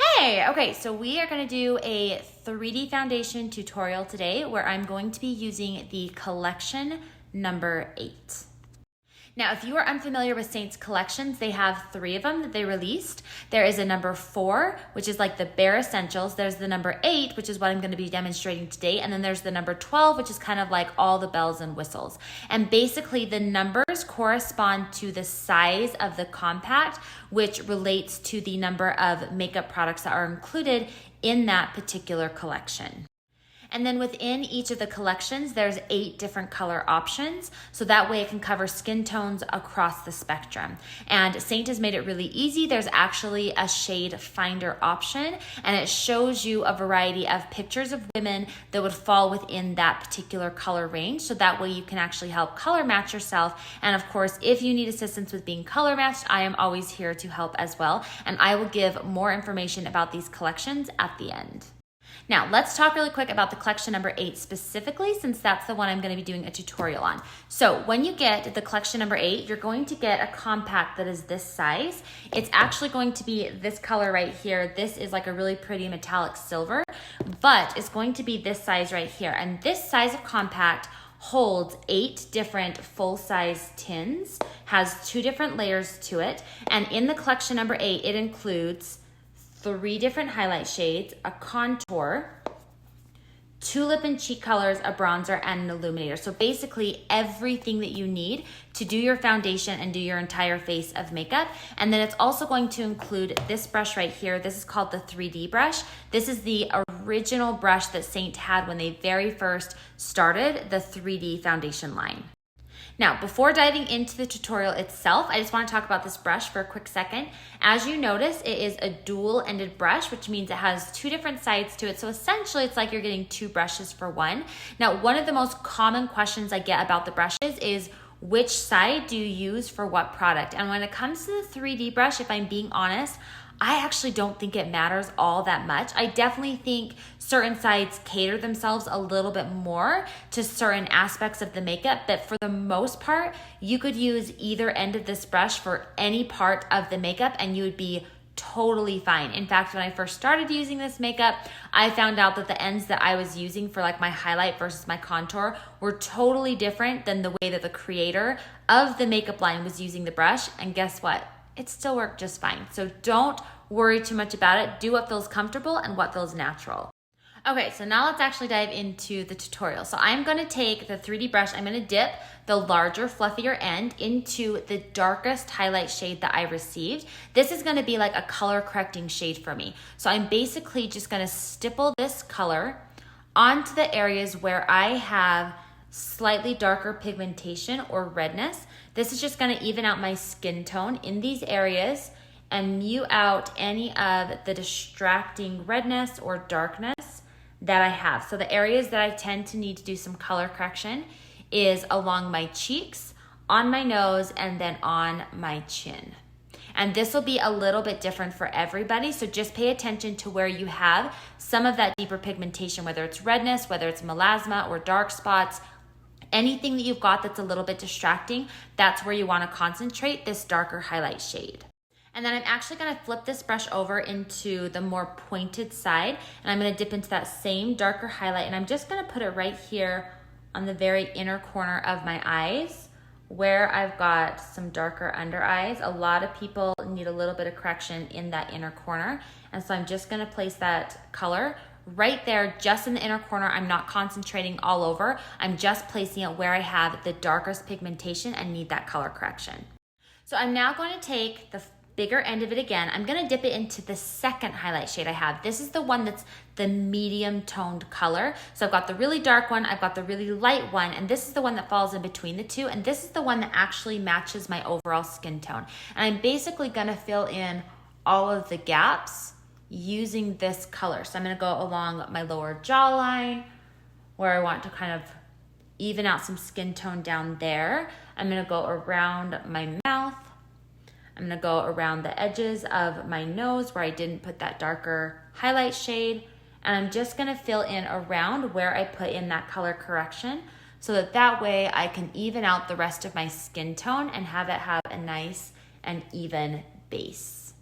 Hey, okay, so we are going to do a 3D foundation tutorial today where I'm going to be using the collection number 8. Now, if you are unfamiliar with Seint's collections, they have 3 of them that they released. There is a number 4, which is like the bare essentials. There's the number 8, which is what I'm going to be demonstrating today. And then there's the number 12, which is kind of like all the bells and whistles. And basically the numbers correspond to the size of the compact, which relates to the number of makeup products that are included in that particular collection. And then within each of the collections, there's 8 different color options. So that way it can cover skin tones across the spectrum. And Seint has made it really easy. There's actually a shade finder option, and it shows you a variety of pictures of women that would fall within that particular color range. So that way you can actually help color match yourself. And of course, if you need assistance with being color matched, I am always here to help as well. And I will give more information about these collections at the end. Now, let's talk really quick about the collection number 8 specifically, since that's the one I'm going to be doing a tutorial on. So when you get the collection number 8, you're going to get a compact that is this size. It's actually going to be this color right here. This is like a really pretty metallic silver, but it's going to be this size right here. And this size of compact holds 8 different full-size tins, has 2 different layers to it. And in the collection number 8, it includes 3 different highlight shades, a contour, 2 lip and cheek colors, a bronzer, and an illuminator. So basically everything that you need to do your foundation and do your entire face of makeup. And then it's also going to include this brush right here. This is called the 3D brush. This is the original brush that Seint had when they very first started the 3D foundation line. Now, before diving into the tutorial itself, I just want to talk about this brush for a quick second. As you notice, it is a dual-ended brush, which means it has 2 different sides to it. So essentially, it's like you're getting 2 brushes for one. Now, one of the most common questions I get about the brushes is, which side do you use for what product? And when it comes to the 3D brush, if I'm being honest, I actually don't think it matters all that much. I definitely think certain sides cater themselves a little bit more to certain aspects of the makeup, but for the most part, you could use either end of this brush for any part of the makeup and you would be totally fine. In fact, when I first started using this makeup, I found out that the ends that I was using for like my highlight versus my contour were totally different than the way that the creator of the makeup line was using the brush. And guess what? It still worked just fine. So don't worry too much about it. Do what feels comfortable and what feels natural. Okay, so now let's actually dive into the tutorial. So I'm gonna take the 3D brush, I'm gonna dip the larger, fluffier end into the darkest highlight shade that I received. This is gonna be like a color correcting shade for me. So I'm basically just gonna stipple this color onto the areas where I have slightly darker pigmentation or redness. This is just gonna even out my skin tone in these areas and mute out any of the distracting redness or darkness that I have. So the areas that I tend to need to do some color correction is along my cheeks, on my nose, and then on my chin. And this will be a little bit different for everybody, so just pay attention to where you have some of that deeper pigmentation, whether it's redness, whether it's melasma or dark spots. Anything that you've got that's a little bit distracting, that's where you want to concentrate this darker highlight shade. And then I'm actually going to flip this brush over into the more pointed side, and I'm going to dip into that same darker highlight, and I'm just going to put it right here on the very inner corner of my eyes where I've got some darker under eyes. A lot of people need a little bit of correction in that inner corner, and so I'm just going to place that color right there, just in the inner corner. I'm not concentrating all over. I'm just placing it where I have the darkest pigmentation and need that color correction. So I'm now going to take the bigger end of it again. I'm going to dip it into the second highlight shade I have. This is the one that's the medium toned color. So I've got the really dark one, I've got the really light one, and this is the one that falls in between the two. And this is the one that actually matches my overall skin tone. And I'm basically going to fill in all of the gaps using this color. So I'm going to go along my lower jawline where I want to kind of even out some skin tone down there. I'm going to go around my mouth. I'm going to go around the edges of my nose where I didn't put that darker highlight shade. And I'm just going to fill in around where I put in that color correction so that way I can even out the rest of my skin tone and have it have a nice and even base.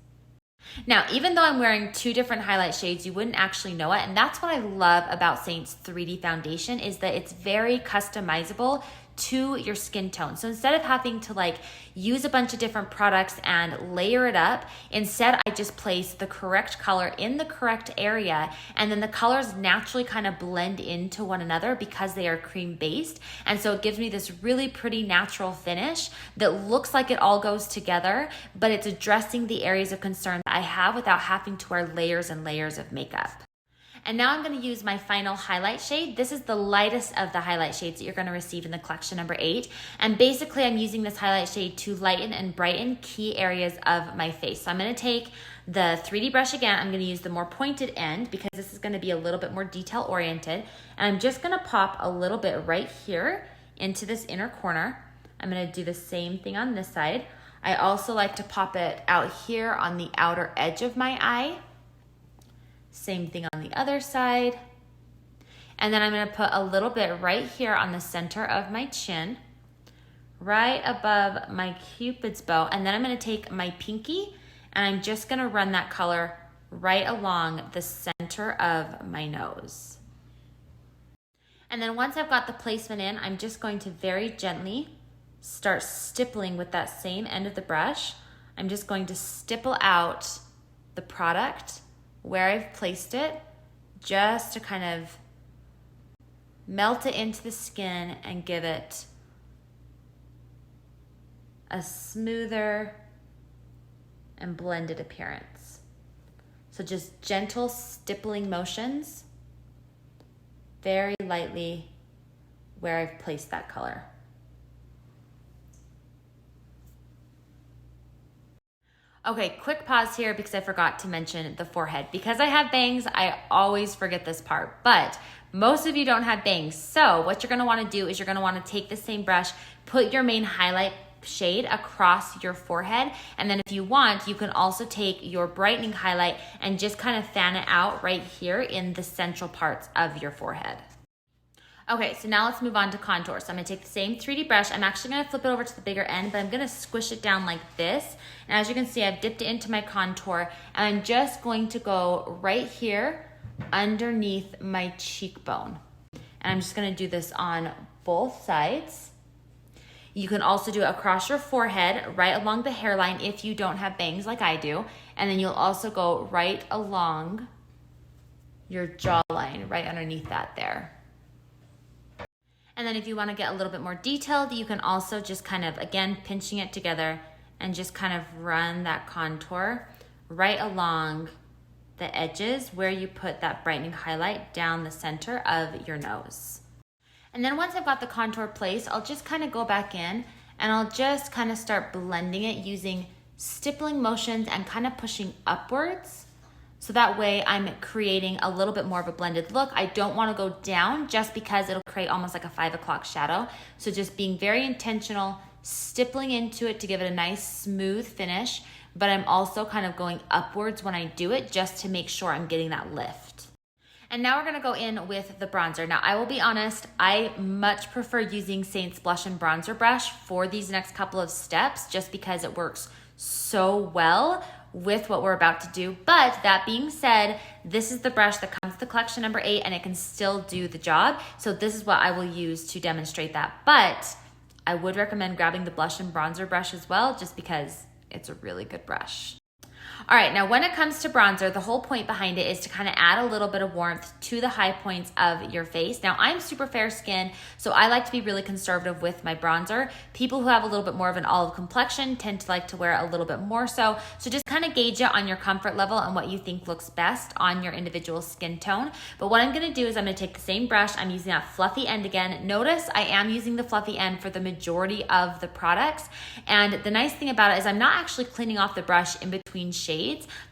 Now, even though I'm wearing two different highlight shades, you wouldn't actually know it. And that's what I love about Seint's IIID Foundation is that it's very customizable to your skin tone. So instead of having to like use a bunch of different products and layer it up, instead I just place the correct color in the correct area, and then the colors naturally kind of blend into one another because they are cream based. And so it gives me this really pretty natural finish that looks like it all goes together, but it's addressing the areas of concern that I have without having to wear layers and layers of makeup. And now I'm going to use my final highlight shade. This is the lightest of the highlight shades that you're going to receive in the collection number 8. And basically I'm using this highlight shade to lighten and brighten key areas of my face. So I'm going to take the 3D brush again. I'm going to use the more pointed end because this is going to be a little bit more detail oriented. And I'm just going to pop a little bit right here into this inner corner. I'm going to do the same thing on this side. I also like to pop it out here on the outer edge of my eye. Same thing on the other side. And then I'm going to put a little bit right here on the center of my chin, right above my Cupid's bow. And then I'm going to take my pinky and I'm just going to run that color right along the center of my nose. And then once I've got the placement in, I'm just going to very gently start stippling with that same end of the brush. I'm just going to stipple out the product where I've placed it, just to kind of melt it into the skin and give it a smoother and blended appearance. So just gentle stippling motions, very lightly where I've placed that color. Okay, quick pause here because I forgot to mention the forehead. Because I have bangs, I always forget this part, but most of you don't have bangs. So what you're gonna wanna do is you're gonna wanna take the same brush, put your main highlight shade across your forehead, and then if you want, you can also take your brightening highlight and just kind of fan it out right here in the central parts of your forehead. Okay, so now let's move on to contour. So I'm gonna take the same 3D brush. I'm actually gonna flip it over to the bigger end, but I'm gonna squish it down like this. And as you can see, I've dipped it into my contour, and I'm just going to go right here underneath my cheekbone. And I'm just gonna do this on both sides. You can also do it across your forehead, right along the hairline if you don't have bangs like I do. And then you'll also go right along your jawline, right underneath that there. And then if you want to get a little bit more detailed, you can also just kind of, again, pinching it together and just kind of run that contour right along the edges where you put that brightening highlight down the center of your nose. And then once I've got the contour placed, I'll just kind of go back in and I'll just kind of start blending it using stippling motions and kind of pushing upwards. So that way I'm creating a little bit more of a blended look. I don't want to go down just because it'll create almost like a 5 o'clock shadow. So just being very intentional, stippling into it to give it a nice smooth finish, but I'm also kind of going upwards when I do it just to make sure I'm getting that lift. And now we're gonna go in with the bronzer. Now I will be honest, I much prefer using Seint's Blush and Bronzer brush for these next couple of steps just because it works so well with what we're about to do. But that being said, this is the brush that comes with the collection number 8 and it can still do the job. So this is what I will use to demonstrate that. But I would recommend grabbing the blush and bronzer brush as well, just because it's a really good brush. All right, now when it comes to bronzer, the whole point behind it is to kind of add a little bit of warmth to the high points of your face. Now I'm super fair skin, so I like to be really conservative with my bronzer. People who have a little bit more of an olive complexion tend to like to wear a little bit more so. So just kind of gauge it on your comfort level and what you think looks best on your individual skin tone. But what I'm gonna do is I'm gonna take the same brush, I'm using that fluffy end again. Notice I am using the fluffy end for the majority of the products. And the nice thing about it is I'm not actually cleaning off the brush in between shades.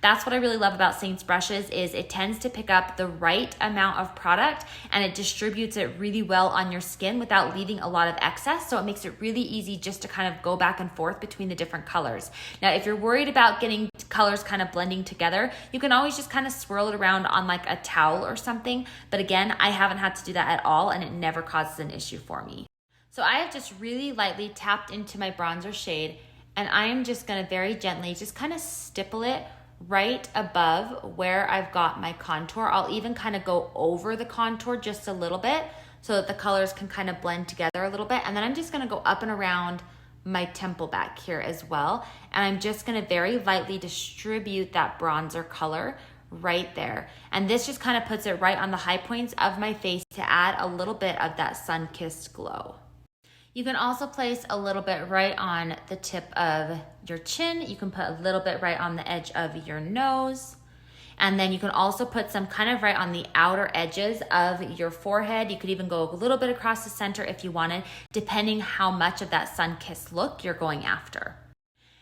That's what I really love about Seint's brushes is it tends to pick up the right amount of product and it distributes it really well on your skin without leaving a lot of excess. So it makes it really easy just to kind of go back and forth between the different colors. Now, if you're worried about getting colors kind of blending together, you can always just kind of swirl it around on like a towel or something. But again, I haven't had to do that at all and it never causes an issue for me. So I have just really lightly tapped into my bronzer shade and I am just gonna very gently just kind of stipple it right above where I've got my contour. I'll even kind of go over the contour just a little bit so that the colors can kind of blend together a little bit. And then I'm just gonna go up and around my temple back here as well. And I'm just gonna very lightly distribute that bronzer color right there. And this just kind of puts it right on the high points of my face to add a little bit of that sun-kissed glow. You can also place a little bit right on the tip of your chin. You can put a little bit right on the edge of your nose. And then you can also put some kind of right on the outer edges of your forehead. You could even go a little bit across the center if you wanted, depending how much of that sun-kissed look you're going after.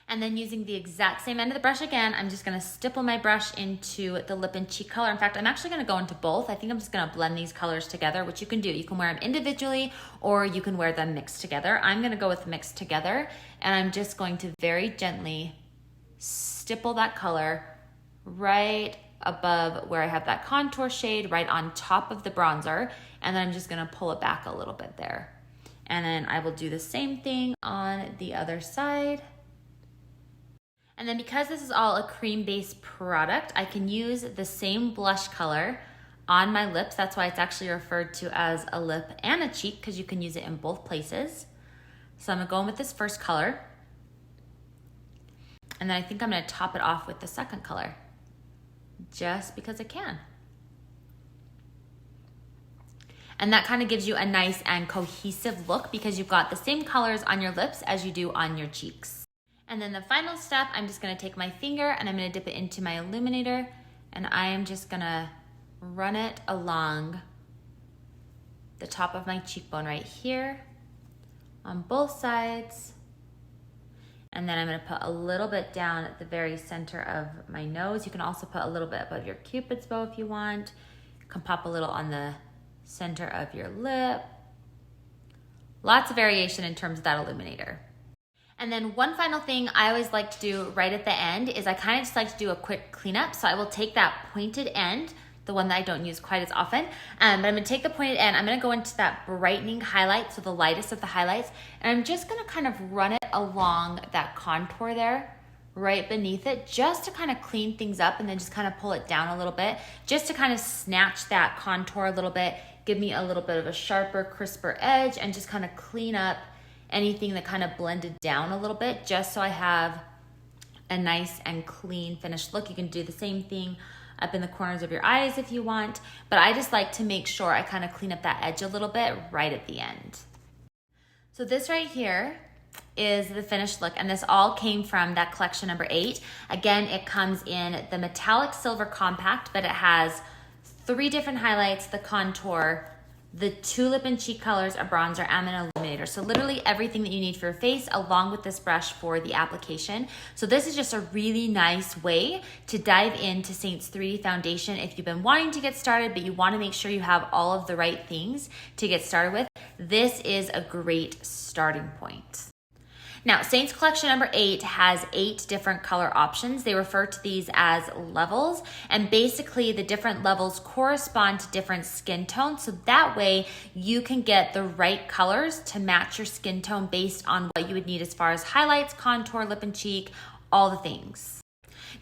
And then using the exact same end of the brush again, I'm just gonna stipple my brush into the lip and cheek color. In fact, I'm actually gonna go into both. I think I'm just gonna blend these colors together, which you can do. You can wear them individually or you can wear them mixed together. I'm gonna go with mixed together, and I'm just going to very gently stipple that color right above where I have that contour shade, right on top of the bronzer, and then I'm just gonna pull it back a little bit there. And then I will do the same thing on the other side. And then because this is all a cream-based product, I can use the same blush color on my lips. That's why it's actually referred to as a lip and a cheek, because you can use it in both places. So I'm gonna go in with this first color. And then I think I'm gonna top it off with the second color, just because I can. And that kind of gives you a nice and cohesive look because you've got the same colors on your lips as you do on your cheeks. And then the final step, I'm just gonna take my finger and I'm gonna dip it into my illuminator, and I am just gonna run it along the top of my cheekbone right here on both sides. And then I'm gonna put a little bit down at the very center of my nose. You can also put a little bit above your Cupid's bow if you want. You can pop a little on the center of your lip. Lots of variation in terms of that illuminator. And then one final thing I always like to do right at the end is I kind of just like to do a quick cleanup. So I will take that pointed end, the one that I don't use quite as often, but I'm gonna take the pointed end, I'm gonna go into that brightening highlight, so the lightest of the highlights, and I'm just gonna kind of run it along that contour there, right beneath it, just to kind of clean things up, and then just kind of pull it down a little bit, just to kind of snatch that contour a little bit, give me a little bit of a sharper, crisper edge, and just kind of clean up anything that kind of blended down a little bit, just so I have a nice and clean finished look. You can do the same thing up in the corners of your eyes if you want, but I just like to make sure I kind of clean up that edge a little bit right at the end. So this right here is the finished look, and this all came from that collection number 8. Again, it comes in the metallic silver compact, but it has 3 different highlights, the contour, the 2 lip and cheek colors, a bronzer, and an illuminator. So literally everything that you need for your face, along with this brush for the application. So this is just a really nice way to dive into Seint's IIID Foundation. If you've been wanting to get started, but you wanna make sure you have all of the right things to get started with, this is a great starting point. Now, Seint's Collection number 8 has 8 different color options. They refer to these as levels, and basically the different levels correspond to different skin tones, so that way you can get the right colors to match your skin tone based on what you would need as far as highlights, contour, lip and cheek, all the things.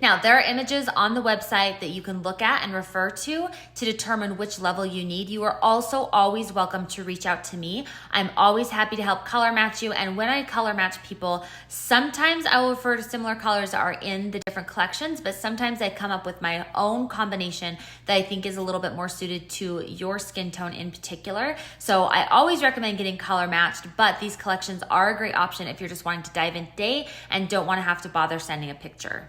Now, there are images on the website that you can look at and refer to determine which level you need. You are also always welcome to reach out to me. I'm always happy to help color match you. And when I color match people, sometimes I will refer to similar colors that are in the different collections, but sometimes I come up with my own combination that I think is a little bit more suited to your skin tone in particular. So I always recommend getting color matched, but these collections are a great option if you're just wanting to dive in today and don't want to have to bother sending a picture.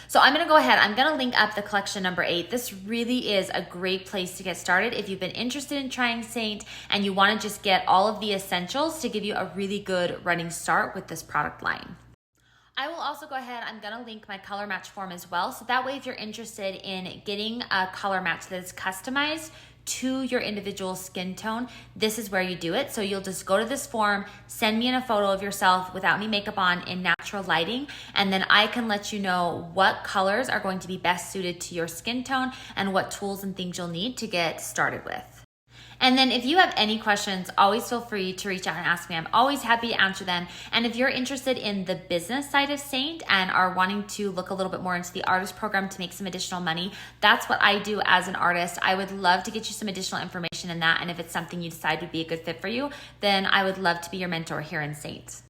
So I'm gonna go ahead, I'm gonna link up the collection number 8. This really is a great place to get started if you've been interested in trying Seint and you wanna just get all of the essentials to give you a really good running start with this product line. I will also go ahead, I'm gonna link my color match form as well, so that way if you're interested in getting a color match that is customized to your individual skin tone, this is where you do it. So you'll just go to this form, send me in a photo of yourself without any makeup on in natural lighting, and then I can let you know what colors are going to be best suited to your skin tone and what tools and things you'll need to get started with. And then if you have any questions, always feel free to reach out and ask me. I'm always happy to answer them. And if you're interested in the business side of Seint and are wanting to look a little bit more into the artist program to make some additional money, that's what I do as an artist. I would love to get you some additional information in that. And if it's something you decide would be a good fit for you, then I would love to be your mentor here in Seint.